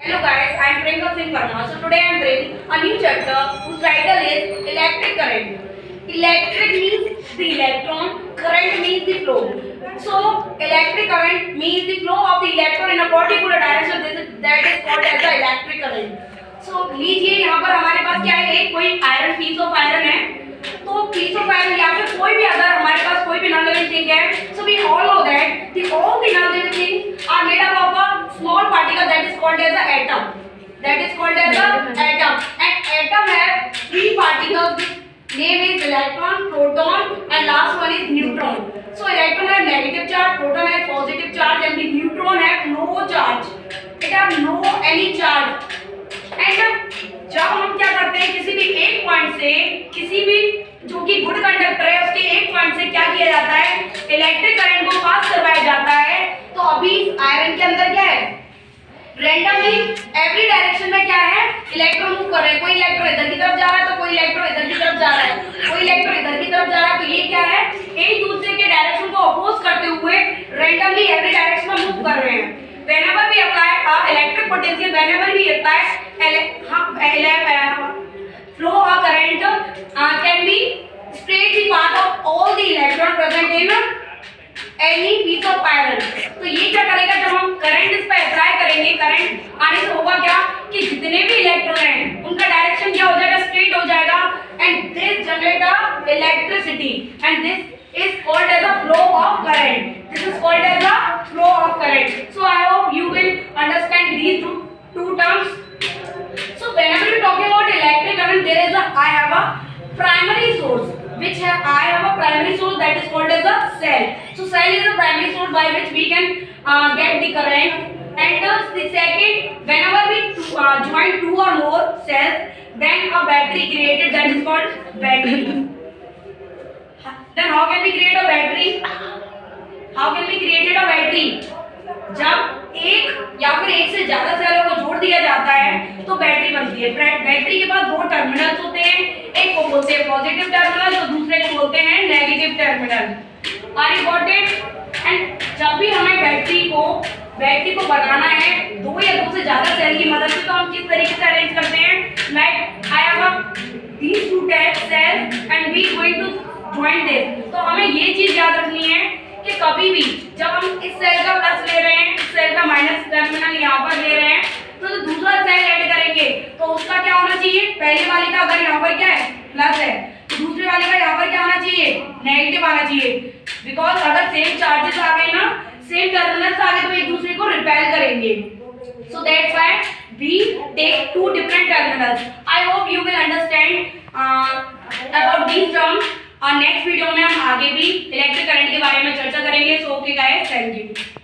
Hello guys, I am Priyanka Singh Verma. So today I am bringing a new chapter whose title is Electric Current. Electric means the electron, current means the flow. So electric current means the flow of the electron in a particular direction, that is called as the electric current. So लीजिए यहाँ पर हमारे पास क्या है, एक कोई iron piece of iron है, तो पीस ऑफ आयरन या फिर कोई भी अगर हमारे पास कोई भी नॉन लिविंग थिंग है, so we all know that all the non living things are made up of a small particle that is called as the atom. That is called as the atom. And atom have three particles. Name is electron, proton, and last one is neutron. So electron have negative charge, proton have positive charge, and the neutron have no charge. It have no any charge. And जब हम क्या करते हैं, किसी भी एक point से, किसी भी जो कि गुड कंडक्टर है उसके एक पॉइंट से क्या किया जाता है, इलेक्ट्रिक करंट को पास करवाया जाता है। तो अभी आयरन के अंदर क्या है, रैंडमली एवरी डायरेक्शन में क्या है, इलेक्ट्रॉन मूव कर रहे हैं। कोई इलेक्ट्रॉन इधर की तरफ जा रहा है तो कोई इलेक्ट्रॉन इधर की तरफ जा रहा है, कोई इलेक्ट्रॉन इधर की तरफ जा रहा है। तो ये क्या है, एक दूसरे के डायरेक्शन को अपोज करते हुए रैंडमली एवरी डायरेक्शन में मूव कर रहे हैं। Whenever we apply electric potential, whenever we apply flow or current can be straight the path of all the electron present in any piece of iron. तो ये क्या करेगा, जब हम करंट इस पर अप्लाई करेंगे, करंट आने से होगा क्या कि जितने भी इलेक्ट्रॉन हैं उनका डायरेक्शन क्या हो जाएगा, स्ट्रेट हो जाएगा। And this generate a electricity and this is called as a flow of current. This is called as a flow of current. So I hope you will understand these two terms. So whenever you talking about electric current, there is I have a primary source, I have a primary source that is called as a cell. So cell is a primary source by which we can get the current. And the second, whenever we join two or more cells, then a battery created, that is called battery. Then how can we create a battery? How can we create a battery? जब एक या फिर एक से ज्यादा सेलों को जोड़ दिया जाता है तो बैटरी बनती है। बैटरी के पास दो टर्मिनल्स होते हैं, एक को बोलते हैं पॉजिटिव टर्मिनल और दूसरे को बोलते हैं negative terminal. Are you got it? And जब भी हमें बैटरी को बनाना है दो या दो से ज्यादा सेल की मदद से, तो हम किस तरीके से अरेंज करते हैं, like I have these two cells and we going to join this। तो हमें ये चीज याद रखनी है कि कभी भी जब हम इस सेल का प्लस ले रहे हैं, इस सेल का माइनस टर्मिनल यहाँ पर ले रहे हैं, तो दूसरा सेल ऐड करेंगे तो उसका क्या होना चाहिए, पहले वाले का अगर यहाँ पर क्या है प्लस है तो दूसरे वाले का यहाँ पर क्या आना चाहिए, नेगेटिव आना चाहिए। बिकॉज अगर सेम चार्जेस आ गए ना, सेम टर्मिनल्स आ गए तो एक दूसरे को रिपेल करेंगे। So that's why we take two different terminals. I hope you will understand about these terms। और नेक्स्ट वीडियो में हम आगे भी इलेक्ट्रिक करंट के बारे में चर्चा करेंगे। So okay guys, thank you.